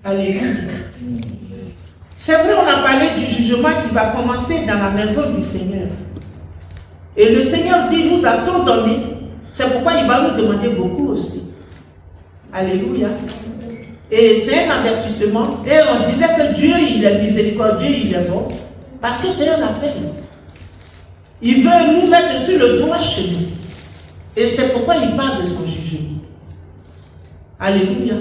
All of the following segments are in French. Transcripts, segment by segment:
Alléluia. C'est vrai, on a parlé du jugement qui va commencer dans la maison du Seigneur. Et le Seigneur dit, nous a tout donné. C'est pourquoi il va nous demander beaucoup aussi. Alléluia. Et c'est un avertissement. Et on disait que Dieu, il est miséricordieux, il est bon. Parce que c'est un appel. Il veut nous mettre sur le droit chemin. Et c'est pourquoi il parle de son jugement. Alléluia.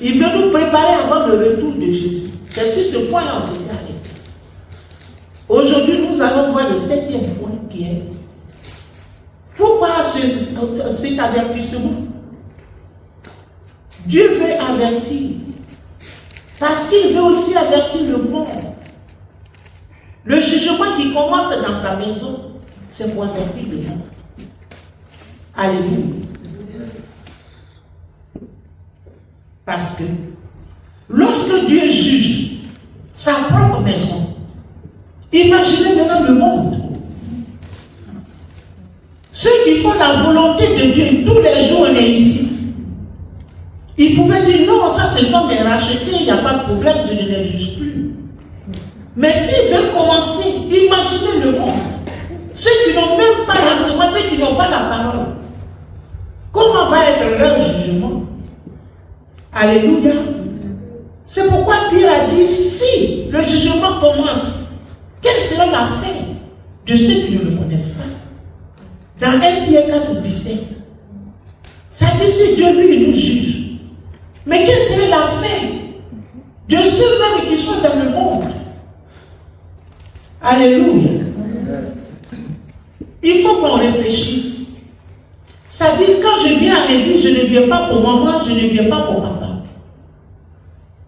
Il veut nous préparer avant le retour de Jésus. C'est sur ce point-là, on s'est arrêté. Aujourd'hui, nous allons voir le 7e point qui est pourquoi cet avertissement? Dieu veut avertir. Parce qu'il veut aussi avertir le monde. Le jugement qui commence dans sa maison, c'est pour avertir le monde. Alléluia. Parce que lorsque Dieu juge sa propre maison, imaginez maintenant le monde. Ceux qui font la volonté de Dieu, tous les jours on est ici. Ils pouvaient dire non, ça ce sont mes rachetés, il n'y a pas de problème, je ne les juge plus. Mais s'ils veulent commencer, imaginez le monde. Ceux qui n'ont même pas l'enseignement, ceux qui n'ont pas la parole. Comment va être leur jugement? Alléluia. C'est pourquoi Pierre a dit, si le jugement commence, quelle sera la fin de ceux qui ne le connaissent pas? Dans 1 Pierre 4, 17, ça dit si Dieu lui nous juge. Mais quelle serait la fin de ceux-mêmes qui sont dans le monde? Alléluia. Il faut qu'on réfléchisse. Ça dit, quand je viens à l'église, je ne viens pas pour maman, je ne viens pas pour papa.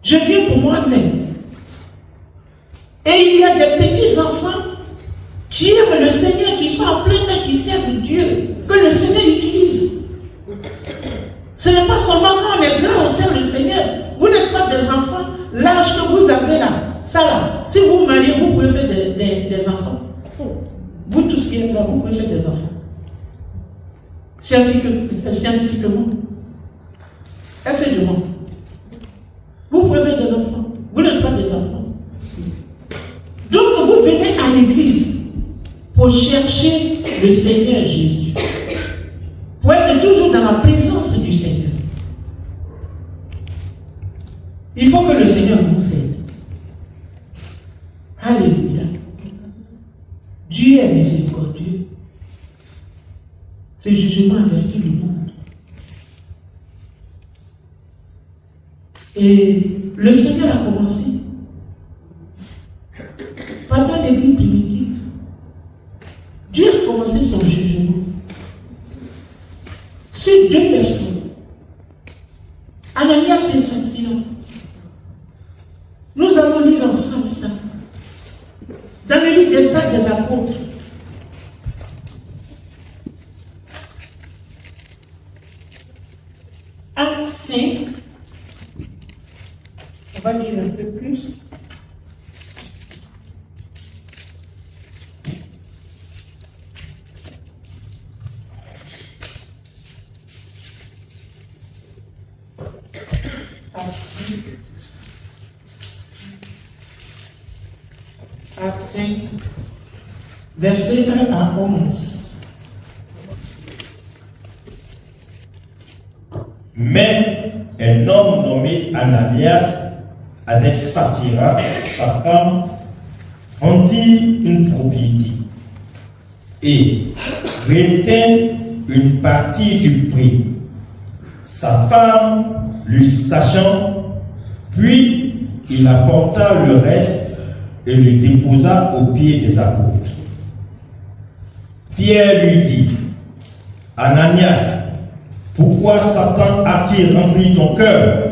Je viens pour moi-même. Et il y a des petits enfants qui aiment le Seigneur, qui sont en plein temps, qui servent Dieu, que le Seigneur utilise. Ce n'est pas seulement quand on est grand, on sert le Seigneur. Vous n'êtes pas des enfants, l'âge que vous avez là, ça là. Si vous vous mariez, vous pouvez faire des enfants. Vous tous qui êtes là, vous pouvez faire des enfants. Scientifiquement. Est-ce que je mens? Vous pouvez faire des enfants. Vous n'êtes pas des enfants. Donc vous venez à l'église pour chercher le Seigneur Jésus. Pour être toujours dans la présence du Seigneur. Il faut que le Seigneur nous aide. Alléluia. Dieu est miséricordieux. Ce jugement avertit le monde. Et le Seigneur a commencé pendant les vies primitives. Dieu a commencé son jugement sur deux personnes. Ananias et Saphira. Nous allons lire ensemble ça. Dans le livre des Actes des Apôtres. Acte 5. On va lire un peu plus. Acte 5, verset 1 à 11. Mais un homme nommé Ananias, avec Saphira, sa femme, vendit une propriété et retint une partie du prix. Sa femme lui sachant, puis il apporta le reste et le déposa aux pieds des apôtres. Pierre lui dit, Ananias, pourquoi Satan a-t-il rempli ton cœur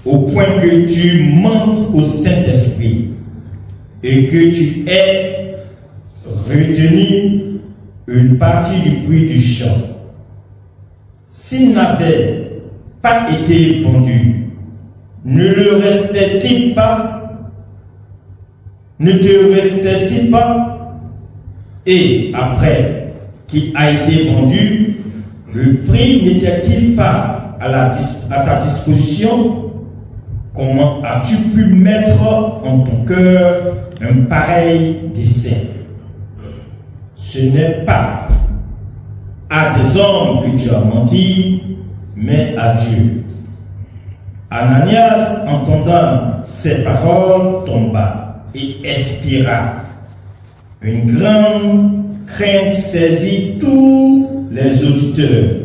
au point que tu mentes au Saint-Esprit et que tu aies retenu une partie du prix du champ? S'il n'avait pas été vendu, ne te restait-il pas? Et après qu'il a été vendu, le prix n'était-il pas à ta disposition? comment as-tu pu mettre en ton cœur un pareil dessein? Ce n'est pas à des hommes que tu as menti, mais à Dieu. Ananias, entendant ces paroles, tomba et expira. Une grande crainte saisit tous les auditeurs.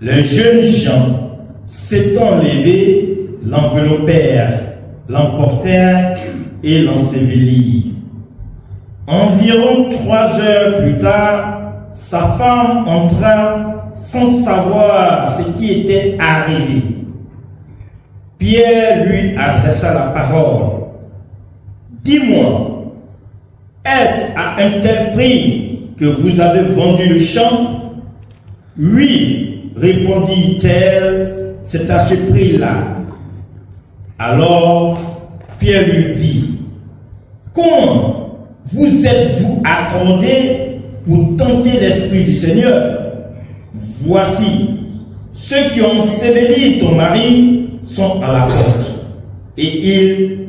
Les jeunes gens, s'étant levés, l'enveloppèrent, l'emportèrent et l'ensevelirent. Environ 3 heures plus tard, sa femme entra sans savoir ce qui était arrivé. Pierre lui adressa la parole. Dis-moi, est-ce à un tel prix que vous avez vendu le champ? Oui, répondit-elle, c'est à ce prix-là. Alors Pierre lui dit, comment vous êtes-vous accordé pour tenter l'Esprit du Seigneur? Voici, ceux qui ont enseveli ton mari sont à la porte, et ils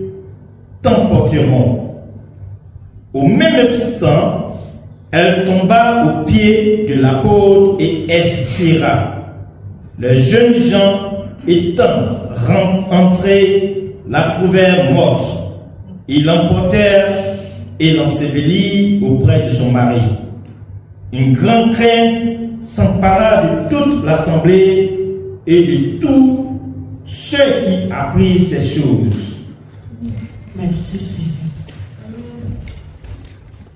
t'emporteront. Au même instant, elle tomba aux pieds de l'apôtre et expira. Les jeunes gens étant entrés, la trouvèrent morte. Ils l'emportèrent et l'ensevelirent auprès de son mari. Une grande crainte s'empara de toute l'assemblée et de tous ceux qui apprirent ces choses. Merci Seigneur.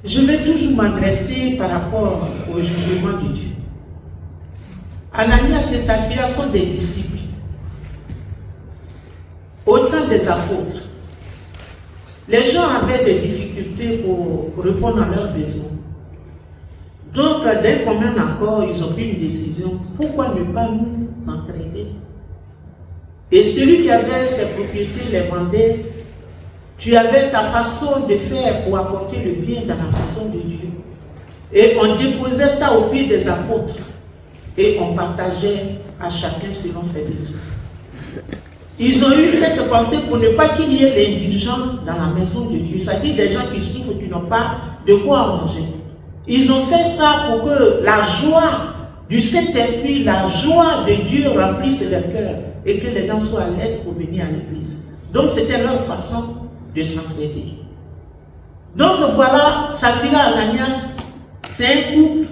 Je vais toujours m'adresser par rapport au jugement de Dieu. Ananias et Saphira sont des disciples. Autant des apôtres. Les gens avaient des difficultés pour répondre à leurs besoins. Donc, d'un commun accord, ils ont pris une décision. Pourquoi ne pas nous entraider? Et celui qui avait ses propriétés les vendait. Tu avais ta façon de faire pour apporter le bien dans la maison de Dieu. Et on déposait ça au pied des apôtres. Et on partageait à chacun selon ses besoins. Ils ont eu cette pensée pour ne pas qu'il y ait l'indigent dans la maison de Dieu. C'est-à-dire des gens qui souffrent, qui n'ont pas de quoi manger. Ils ont fait ça pour que la joie du Saint-Esprit, la joie de Dieu remplisse leur cœur et que les gens soient à l'aise pour venir à l'église. Donc c'était leur façon de s'entraider. Donc voilà, Saphira et Ananias, c'est un couple.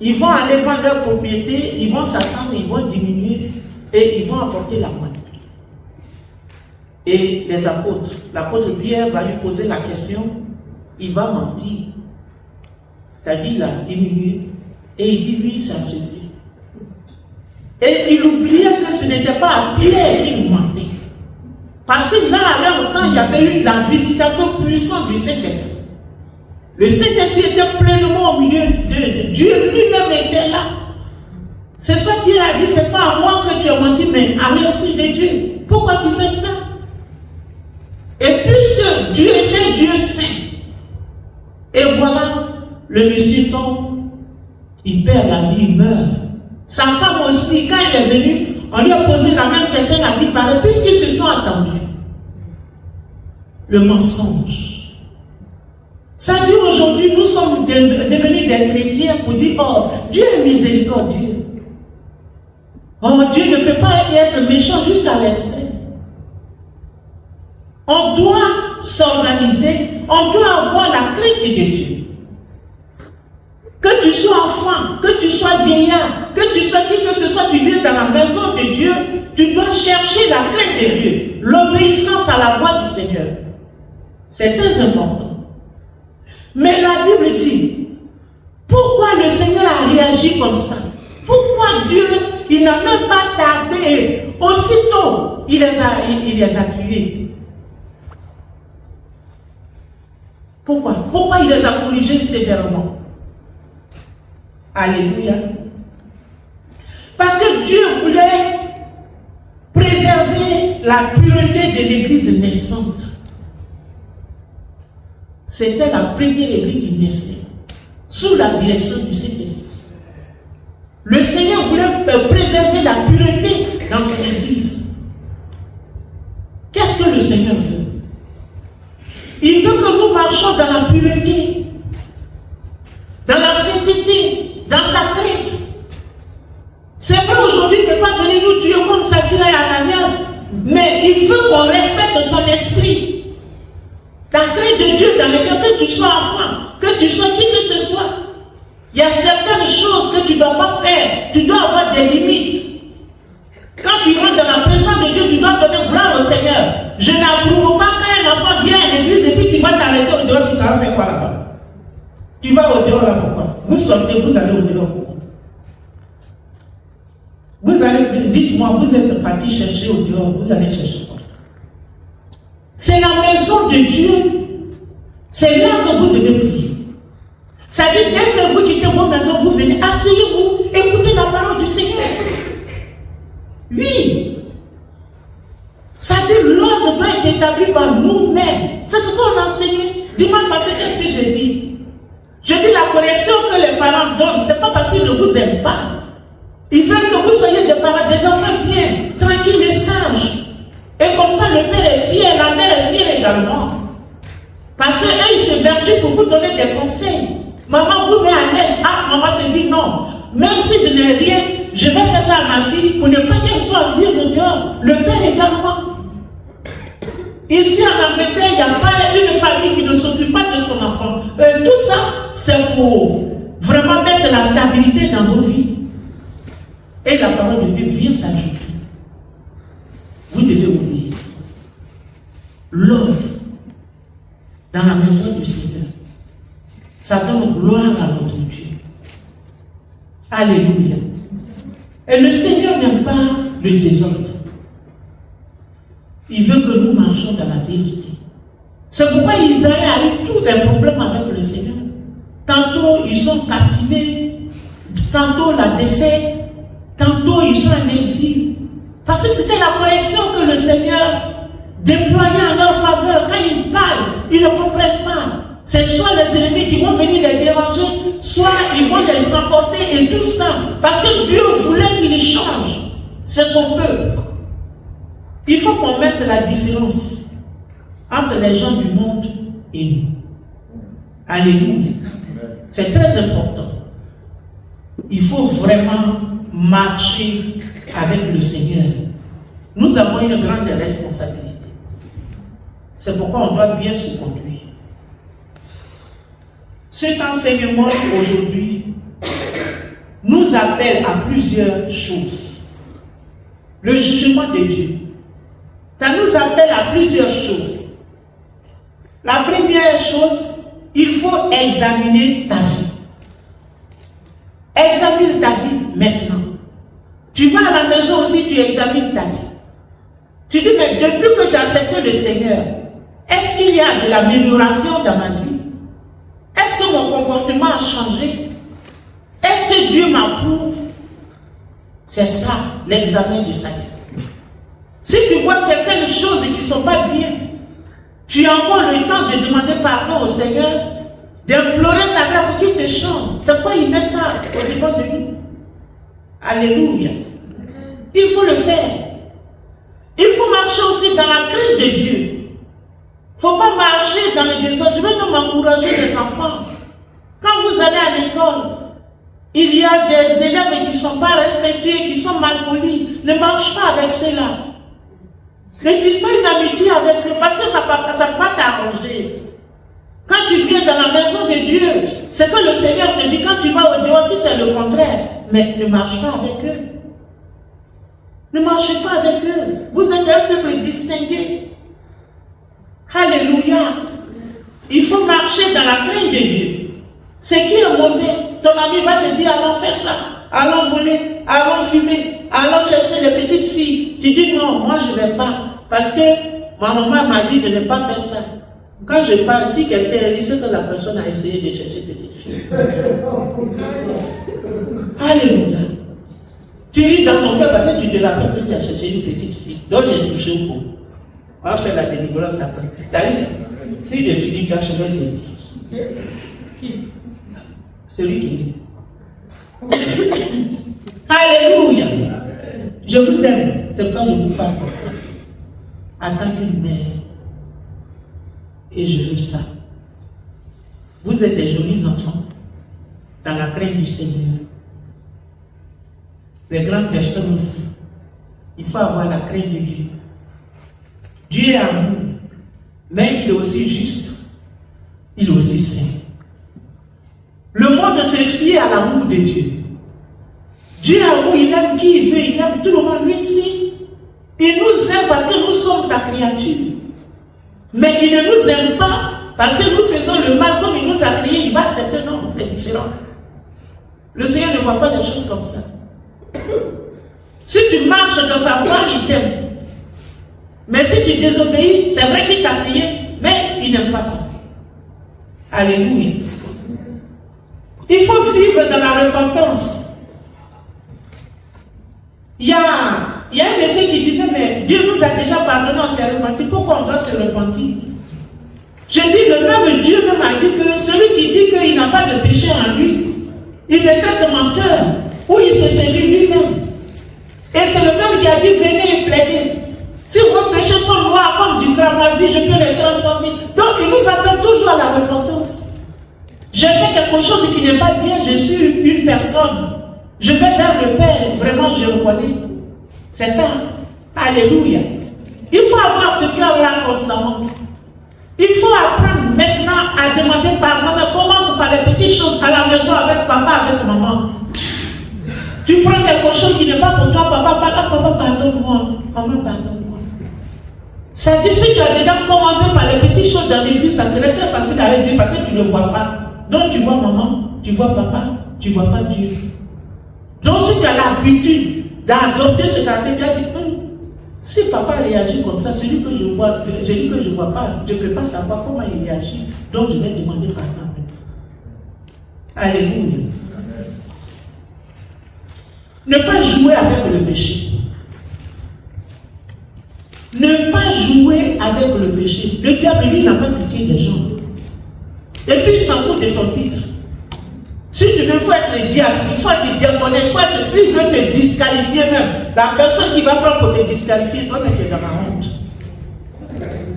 Ils vont aller vendre leur propriété, ils vont s'attendre, ils vont diminuer et ils vont apporter la moitié. Et les apôtres, l'apôtre Pierre va lui poser la question, il va mentir. C'est-à-dire, il a diminué. Et il dit, oui, c'est à ce prix. Et il oubliait que ce n'était pas à Pierre qu'il mentait. Parce que là, à leur temps, il y avait eu la visitation puissante du Saint-Esprit. Le Saint-Esprit était pleinement au milieu de Dieu, lui-même était là. C'est ça qu'il a dit, c'est pas à moi que tu as menti, mais à l'Esprit de Dieu. Pourquoi tu fais ça? Et puisque Dieu était Dieu saint, et voilà, le monsieur tombe, il perd la vie, il meurt. Sa femme aussi, quand elle est venue, on lui a posé la même question, elle a dit pareil, puisqu'ils se sont attendus. Le mensonge. Ça dit aujourd'hui, nous sommes devenus des chrétiens pour dire, oh, Dieu est miséricordieux. Oh, Dieu ne peut pas être méchant jusqu'à l'extrême. On doit s'organiser, on doit avoir la crainte de Dieu. Que tu sois enfant, que tu sois vieillard, que tu sois qui que ce soit, tu viens dans la maison de Dieu, tu dois chercher la crainte de Dieu, l'obéissance à la voix du Seigneur. C'est très important. Mais la Bible dit, pourquoi le Seigneur a réagi comme ça? Pourquoi Dieu, il n'a même pas tardé, aussitôt, il les a tués? Pourquoi il les a corrigés sévèrement? Alléluia. Parce que Dieu voulait préserver la pureté de l'église naissante. C'était la première église qui naissait, sous la direction du Saint-Esprit. Le Seigneur voulait préserver la pureté dans son église. Qu'est-ce Seigneur veut. Il veut que nous marchions dans la pureté, dans la sainteté, dans sa crainte. C'est vrai aujourd'hui qu'il ne peut pas venir nous tuer comme Saphira et Ananias, mais il veut qu'on respecte son esprit. La crainte de Dieu dans le cœur, que tu sois enfant, que tu sois qui que ce soit. Il y a certaines choses que tu ne dois pas faire. Tu dois avoir des limites. Quand tu rentres dans la présence de Dieu, tu dois donner gloire au Seigneur. Je n'approuve pas quand un enfant vient à l'église et puis tu vas t'arrêter au dehors, tu vas faire quoi là-bas? Tu vas au dehors là pourquoi? Vous sortez, vous allez au dehors pourquoi? Vous allez, dites-moi, vous êtes parti chercher au dehors, vous allez chercher quoi? C'est la maison de Dieu. C'est là que vous devez prier. Ça dit, dès que vous quittez vos maisons, vous venez, asseyez-vous, écoutez la parole du Seigneur. Oui. Ça dit, l'ordre doit être établi par nous-mêmes. C'est ce qu'on a enseigné. Dimanche passé, qu'est-ce que j'ai dit? Je dis la correction que les parents donnent, ce n'est pas parce qu'ils ne vous aiment pas. Ils veulent que vous soyez des parents, des enfants bien, tranquilles et sages. Et comme ça, le père est fier, la mère est fière également. Parce qu'eux, ils se vertuent pour vous donner des conseils. Maman vous met à l'aise. Ah, maman se dit non. Même si je n'ai rien, je vais faire ça à ma fille pour ne pas qu'elle soit vivre au dehors. Le père également. Ici en Angleterre, il n'y a pas une famille qui ne s'occupe pas de son enfant. Tout ça, c'est pour vraiment mettre la stabilité dans vos vies. Et la parole de Dieu vient s'ajouter. Vous devez oublier l'ordre dans la maison du Seigneur. Ça donne gloire à notre Dieu. Alléluia. Et le Seigneur n'aime pas le désordre. Il veut que nous marchions dans la vérité. C'est pourquoi Israël a eu tous les problèmes avec le Seigneur. Tantôt ils sont captivés, tantôt la défaite, tantôt ils sont en exil. Parce que c'était la correction que le Seigneur déployait en leur faveur. Quand ils parlent, ils ne comprennent pas. C'est soit les ennemis qui vont venir les déranger, soit ils vont les emporter et tout ça. Parce que Dieu voulait qu'ils changent. C'est son peuple. Il faut qu'on mette la différence entre les gens du monde et nous. Alléluia. C'est très important. Il faut vraiment marcher avec le Seigneur. Nous avons une grande responsabilité. C'est pourquoi on doit bien se conduire. Cet enseignement aujourd'hui nous appelle à plusieurs choses. Le jugement de Dieu, ça nous appelle à plusieurs choses. La première chose, il faut examiner ta vie. Examine ta vie maintenant. Tu vas à la maison aussi, tu examines ta vie. Tu dis, mais depuis que j'ai accepté le Seigneur, est-ce qu'il y a de l'amélioration dans ma vie? Est-ce que mon comportement a changé? Est-ce que Dieu m'approuve? C'est ça, l'examen du salut. Si tu vois certaines choses qui ne sont pas bien, tu as encore le temps de demander pardon au Seigneur, d'implorer sa grâce pour qu'il te change. C'est quoi il met ça au devant de nous? Alléluia. Il faut le faire. Il faut marcher aussi dans la crainte de Dieu. Il ne faut pas marcher dans le désordre. Je vais nous encourager les enfants. Quand vous allez à l'école, il y a des élèves qui ne sont pas respectés, qui sont malpolis. Ne marche pas avec ceux-là. Ne tisse pas une amitié avec eux parce que ça ne va pas t'arranger. Quand tu viens dans la maison de Dieu, c'est que le Seigneur te dit, quand tu vas au dehors, si c'est le contraire, mais ne marche pas avec eux. Ne marchez pas avec eux. Vous êtes un peuple distingué. Alléluia. Il faut marcher dans la crainte de Dieu. Ce qui est mauvais, ton ami va te dire, allons faire ça, allons voler, allons fumer, allons chercher les petites filles. Tu dis non, moi je ne vais pas. Parce que ma maman m'a dit de ne pas faire ça. Quand je parle, si quelqu'un dit, c'est que la personne a essayé de chercher des petites filles. Alléluia. Tu lis dans ton cœur parce que tu te rappelles que tu as cherché une petite fille. Donc j'ai touché au pot. On va faire la délivrance après. Si j'ai fini, tu as fait la délivrance. Celui qui lit. Alléluia. Je vous aime. C'est quand je vous parle comme ça. en tant qu'une mère. Et je veux ça. Vous êtes des jolis enfants dans la crainte du Seigneur. Les grandes personnes aussi. Il faut avoir la crainte de Dieu. Dieu est amour, mais il est aussi juste. Il est aussi saint. Le monde se fie à l'amour de Dieu. Dieu est amour, il aime qui il veut, il aime tout le monde, lui aussi. Il nous aime parce que nous sommes sa créature. Mais il ne nous aime pas parce que nous faisons le mal comme il nous a créé, il va accepter. Non, c'est différent. Le Seigneur ne voit pas des choses comme ça. Si tu marches dans sa voie, il t'aime. Mais si tu désobéis, c'est vrai qu'il t'a créé, mais il n'aime pas ça. Alléluia. Il faut vivre dans la repentance. Il y a un monsieur qui disait, mais Dieu nous a déjà pardonné, on s'est repenti. Pourquoi on doit se repentir? Je dis, le même Dieu même a dit que celui qui dit qu'il n'a pas de péché en lui, il est un menteur, ou il se séduit lui-même. Et c'est le même qui a dit, venez et plaidez. Si vos péchés sont noirs comme du cramoisi, je peux les transformer. Donc il nous appelle toujours à la repentance. J'ai fait quelque chose qui n'est pas bien, je suis une personne. Je vais vers le Père, vraiment je reconnais. C'est ça. Alléluia. Il faut avoir ce cœur-là constamment. Il faut apprendre maintenant à demander pardon. Mais commence par les petites choses à la maison avec papa, avec maman. Tu prends quelque chose qui n'est pas pour toi, papa, pardonne-moi. Maman, pardonne-moi. Ça dit, si tu as déjà commencé par les petites choses dans l'église, ça serait très facile avec Dieu parce que tu ne le vois pas. Donc tu vois maman, tu vois papa, tu ne vois pas Dieu. Donc si tu as l'habitude d'adopter ce caractère, tu as dit, si papa réagit comme ça, celui que je vois, celui que je ne vois pas, je ne peux pas savoir comment il réagit. Donc je vais demander pardon. Alléluia. Ne pas jouer avec le péché. Ne pas jouer avec le péché. Le diable, lui, n'a pas piqué des gens. Et puis, il s'en fout de ton titre. Si tu veux, il faut être diable, il faut être diaconé, il faut être. S'il veut te disqualifier même, la personne qui va prendre pour te disqualifier doit être dans la honte.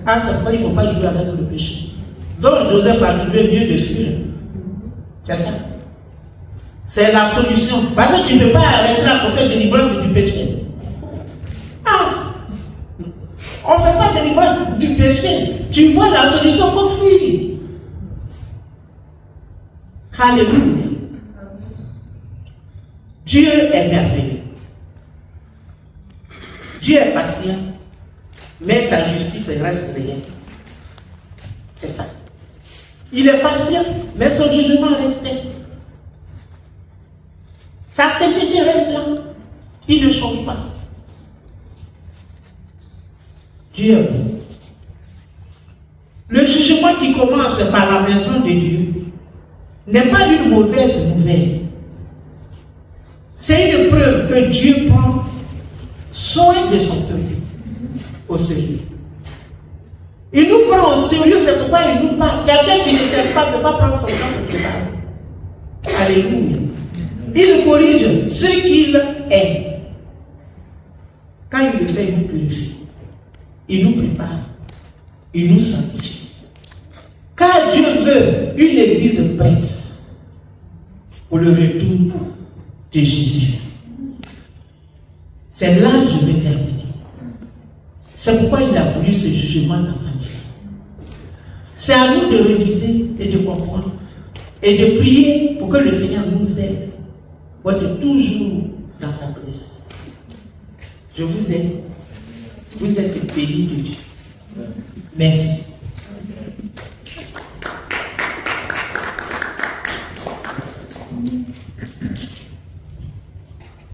Ah, c'est pourquoi il ne faut pas jouer avec le péché. Donc, Joseph a trouvé mieux de fuir. C'est ça. C'est la solution. Parce que tu ne peux pas rester là pour faire délivrance du péché. Ah! On ne fait pas délivrance du péché. Tu vois la solution pour fuir. Alléluia. Dieu est merveilleux. Dieu est patient. Mais sa justice reste rien. C'est ça. Il est patient, mais son jugement reste. Sa sainteté reste là. Il ne change pas. Dieu est bon. Le jugement qui commence par la maison de Dieu n'est pas une mauvaise nouvelle. C'est une preuve que Dieu prend soin de son peuple au sérieux. Il nous prend au sérieux, c'est pourquoi il nous parle. Quelqu'un qui n'était pas ne peut pas prendre son temps pour te parler. Alléluia. Il corrige ce qu'il est. Quand il le fait, il nous purifie. Il nous prépare. Il nous sanctifie. Car Dieu veut une église prête pour le retour de Jésus. C'est là que je vais terminer. C'est pourquoi il a voulu ce jugement dans sa vie. C'est à nous de réviser et de comprendre et de prier pour que le Seigneur nous aide pour être toujours dans sa présence. Je vous aime. Vous êtes bénis de Dieu. Merci.